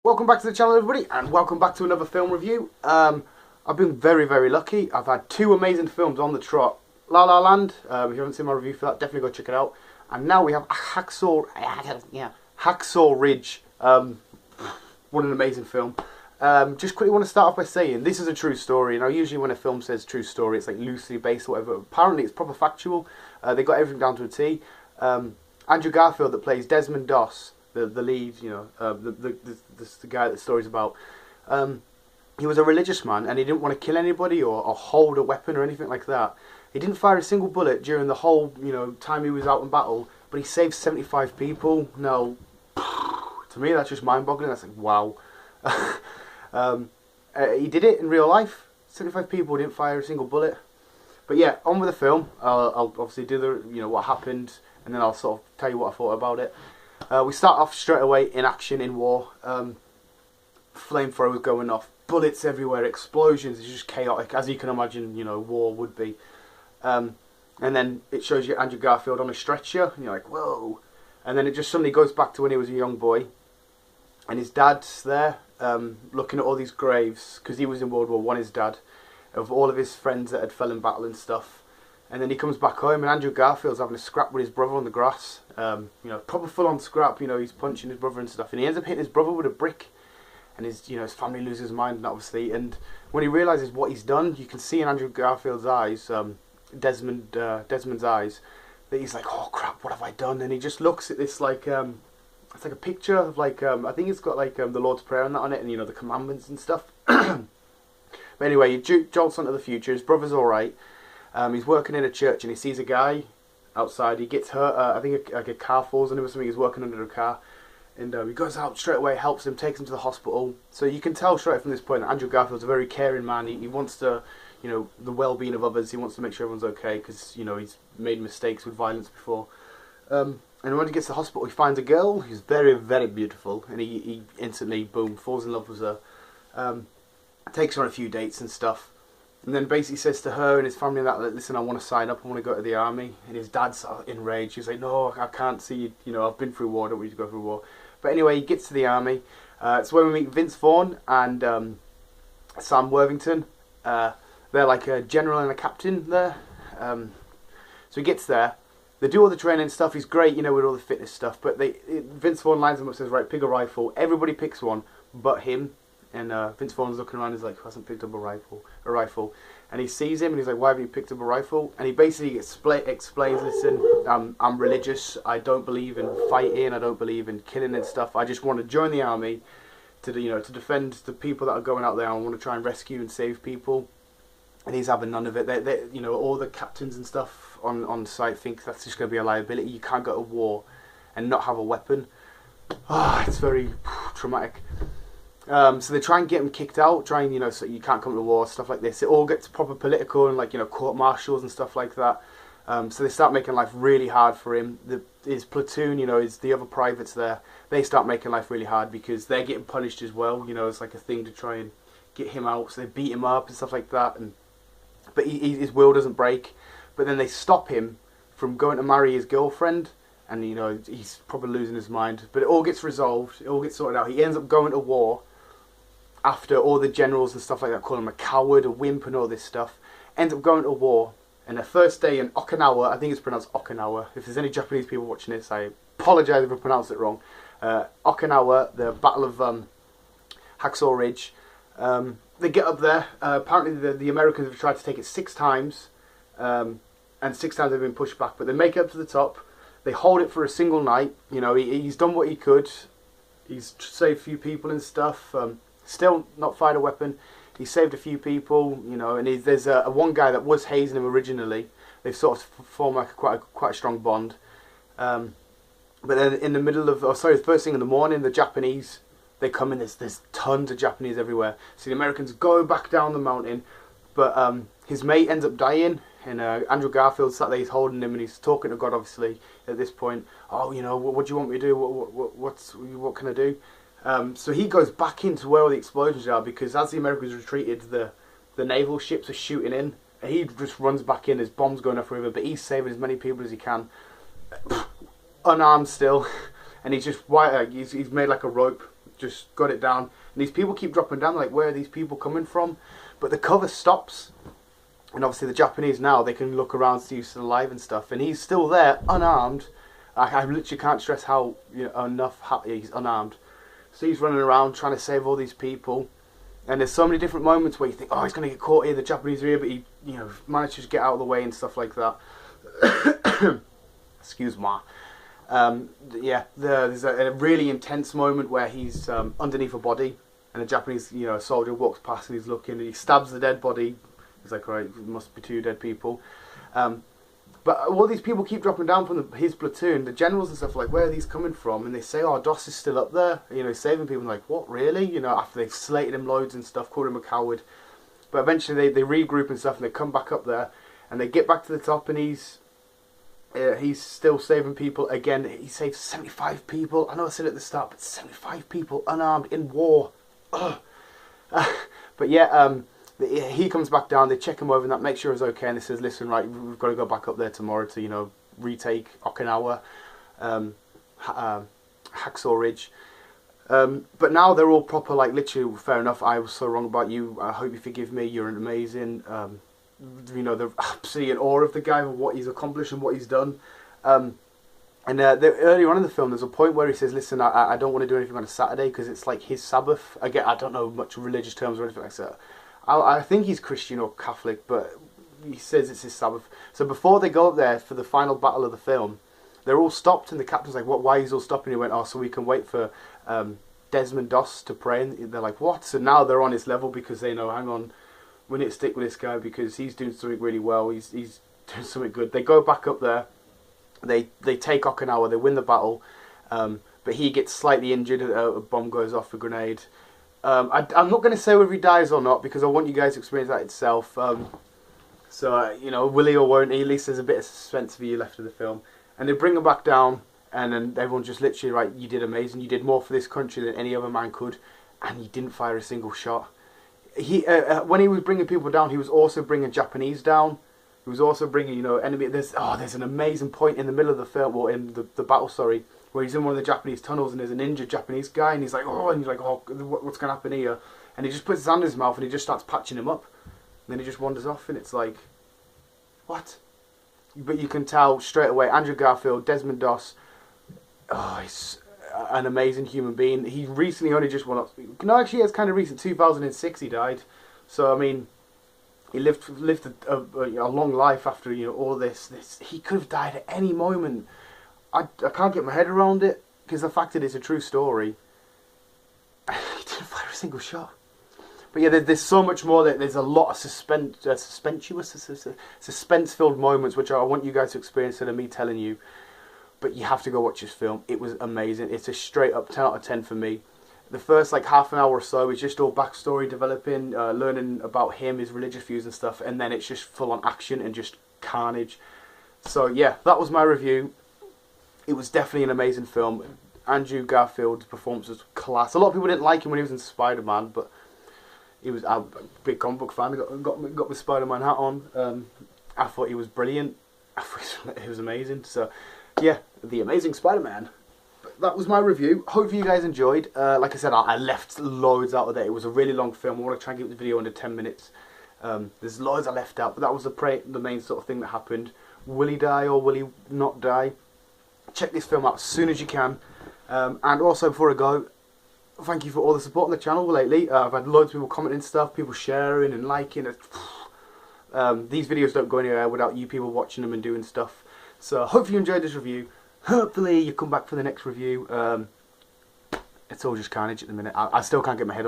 Welcome back to the channel, everybody, and welcome back to another film review. I've been very lucky. I've had two amazing films on the trot. La La Land, if you haven't seen my review for that, definitely go check it out. And now we have Hacksaw Ridge. What an amazing film. Just quickly want to start off by saying this is a true story. Now usually when a film says true story, it's like loosely based or whatever. Apparently it's proper factual. They got everything down to a T. Andrew Garfield, that plays Desmond Doss, the lead, you know, the guy that the story's about. He was a religious man, and he didn't want to kill anybody or hold a weapon or anything like that. He didn't fire a single bullet during the whole, time he was out in battle, but he saved 75 people. Now, to me, that's just mind-boggling. That's like, wow. He did it in real life. 75 people, didn't fire a single bullet. But yeah, on with the film. I'll obviously do the, what happened, and then I'll sort of tell you what I thought about it. We start off straight away in action, in war. Flamethrowers going off, bullets everywhere, explosions. It's just chaotic, as you can imagine, war would be. And then it shows you Andrew Garfield on a stretcher, and you're like, whoa. And then it just suddenly goes back to when he was a young boy, and his dad's there, looking at all these graves, because he was in World War One, his dad, of all of his friends that had fell in battle and stuff. And then he comes back home, and Andrew Garfield's having a scrap with his brother on the grass. Proper full-on scrap. He's punching his brother and stuff, and he ends up hitting his brother with a brick, and his family loses his mind, obviously. And when he realizes what he's done, you can see in Andrew Garfield's eyes, Desmond's eyes, that he's like, oh crap, what have I done? And he just looks at this like, it's like a picture of like, I think it's got like the Lord's Prayer and that on it, and the commandments and stuff. But anyway, he jolts onto the future. His brother's all right. He's working in a church, and he sees a guy outside. He gets hurt. I think a car falls on him or something. He's working under a car, and he goes out straight away, helps him, takes him to the hospital. So you can tell straight from this point that Andrew Garfield's a very caring man. He wants to, the well-being of others. He wants to make sure everyone's okay, because he's made mistakes with violence before. And when he gets to the hospital, he finds a girl who's very beautiful, and he instantly, boom, falls in love with her. Takes her on a few dates and stuff. And then basically says to her and his family that, listen, I want to sign up, I want to go to the army. And his dad's enraged. He's like, no, I can't see you, I've been through war, I don't want you to go through war. But anyway, he gets to the army. It's where we meet Vince Vaughn and Sam Worthington. They're like a general and a captain there. So he gets there. They do all the training stuff. He's great, with all the fitness stuff. But Vince Vaughn lines them up and says, right, pick a rifle. Everybody picks one but him. And Vince Vaughn's looking around, he's like, who hasn't picked up a rifle? And he sees him, and he's like, why haven't you picked up a rifle? And he basically explains, listen, I'm religious, I don't believe in fighting, I don't believe in killing and stuff, I just want to join the army to to defend the people that are going out there, I want to try and rescue and save people. And he's having none of it. All the captains and stuff on site think that's just going to be a liability. You can't go to war and not have a weapon. It's very traumatic. So they try and get him kicked out, so you can't come to war, stuff like this. It all gets proper political and court-martials and stuff like that. So they start making life really hard for him. His platoon, the other privates there, they start making life really hard because they're getting punished as well. It's like a thing to try and get him out. So they beat him up and stuff like that. But his will doesn't break. But then they stop him from going to marry his girlfriend. And, he's probably losing his mind. But it all gets resolved. It all gets sorted out. He ends up going to war. After all the generals and stuff like that call him a coward, a wimp and all this stuff, ends up going to war. And the first day in Okinawa, I think it's pronounced Okinawa. If there's any Japanese people watching this, I apologise if I pronounced it wrong. Okinawa, the Battle of Hacksaw Ridge. They get up there. Apparently the Americans have tried to take it 6 times. And 6 times they've been pushed back. But they make it up to the top. They hold it for a single night. He's done what he could. He's saved a few people and stuff. Still not fired a weapon. He saved a few people, and there's one guy that was hazing him originally. They've sort of formed like quite a strong bond. But then in the middle of, the first thing in the morning, the Japanese, they come in, there's tons of Japanese everywhere. So the Americans go back down the mountain, but his mate ends up dying, and Andrew Garfield sat there, he's holding him, and he's talking to God, obviously, at this point. Oh, what do you want me to do? What can I do? So he goes back into where all the explosions are, because as the Americans retreated, the naval ships are shooting in, and he just runs back in. There's bombs going off the river, but he's saving as many people as he can, unarmed still, and he's just he's made like a rope just got it down. And these people keep dropping down, like, where are these people coming from? But the cover stops. And obviously the Japanese now, they can look around, see who's still alive and stuff. And he's still there, unarmed. I literally can't stress how, he's unarmed. So he's running around trying to save all these people. And there's so many different moments where you think, oh, he's going to get caught here, the Japanese are here, but he, manages to get out of the way and stuff like that. Excuse me. There's a really intense moment where he's underneath a body, and a Japanese, soldier walks past and he's looking, and he stabs the dead body. He's like, right, it must be 2 dead people. But all these people keep dropping down from his platoon, the generals and stuff, like, where are these coming from? And they say, oh, Doss is still up there, saving people. And like, what, really? After they've slated him loads and stuff, called him a coward. But eventually they regroup and stuff, and they come back up there, and they get back to the top, and he's still saving people. Again, he saved 75 people. I know I said it at the start, but 75 people unarmed in war. Ugh. But yeah, he comes back down, they check him over and that, make sure he's okay, and he says, listen, right, we've got to go back up there tomorrow to, retake Okinawa, Hacksaw Ridge. But now they're all proper, like, literally, fair enough, I was so wrong about you, I hope you forgive me, you're amazing. They're absolutely in awe of the guy, and what he's accomplished and what he's done. Earlier on in the film, there's a point where he says, listen, I don't want to do anything on a Saturday, because it's like his Sabbath. Again, I don't know much religious terms or anything like that. I think he's Christian or Catholic, but he says it's his Sabbath. So before they go up there for the final battle of the film, they're all stopped, and the captain's like, "What? Why is all stopping?" He went, "Oh, so we can wait for Desmond Doss to pray." And they're like, "What?" So now they're on his level, because they know, hang on, we need to stick with this guy because he's doing something really well. He's doing something good. They go back up there. They take Okinawa. They win the battle, but he gets slightly injured. A bomb goes off, a grenade. I'm not going to say whether he dies or not, because I want you guys to experience that itself. Will he or won't he? At least there's a bit of suspense for you left of the film. And they bring him back down, and then everyone's just literally, right, you did amazing. You did more for this country than any other man could, and he didn't fire a single shot. When he was bringing people down, he was also bringing Japanese down. He was also bringing, enemy. There's an amazing point in the middle of the film, or in the battle, sorry, where he's in one of the Japanese tunnels, and there's an injured Japanese guy, and he's like, oh, what's going to happen here? And he just puts his hand in his mouth, and he just starts patching him up. And then he just wanders off, and it's like, what? But you can tell straight away, Andrew Garfield, Desmond Doss, he's an amazing human being. He recently only just won up. No, actually, it's kind of recent. 2006 he died. So, I mean, he lived a long life after, all this. He could have died at any moment. I can't get my head around it, because the fact that it's a true story, he didn't fire a single shot. But yeah, there's so much more. There's a lot of suspense-filled moments, which I want you guys to experience instead of me telling you. But you have to go watch this film. It was amazing. It's a straight up 10 out of 10 for me. The first half an hour or so is just all backstory developing, learning about him, his religious views and stuff, and then it's just full on action and just carnage. So yeah, that was my review. It was definitely an amazing film. Andrew Garfield's performance was class. A lot of people didn't like him when he was in Spider-Man, but I'm a big comic book fan. I got my Spider-Man hat on. I thought he was brilliant. I thought he was amazing. So yeah, The Amazing Spider-Man. But that was my review. Hopefully you guys enjoyed. Like I said, I left loads out of there. It was a really long film. I want to try and keep the video under 10 minutes. There's loads I left out, but that was the main sort of thing that happened. Will he die or will he not die? Check this film out as soon as you can. And also, before I go, thank you for all the support on the channel lately. I've had loads of people commenting stuff, people sharing and liking. These videos don't go anywhere without you people watching them and doing stuff. So hopefully you enjoyed this review. Hopefully you come back for the next review. It's all just carnage at the minute. I still can't get my head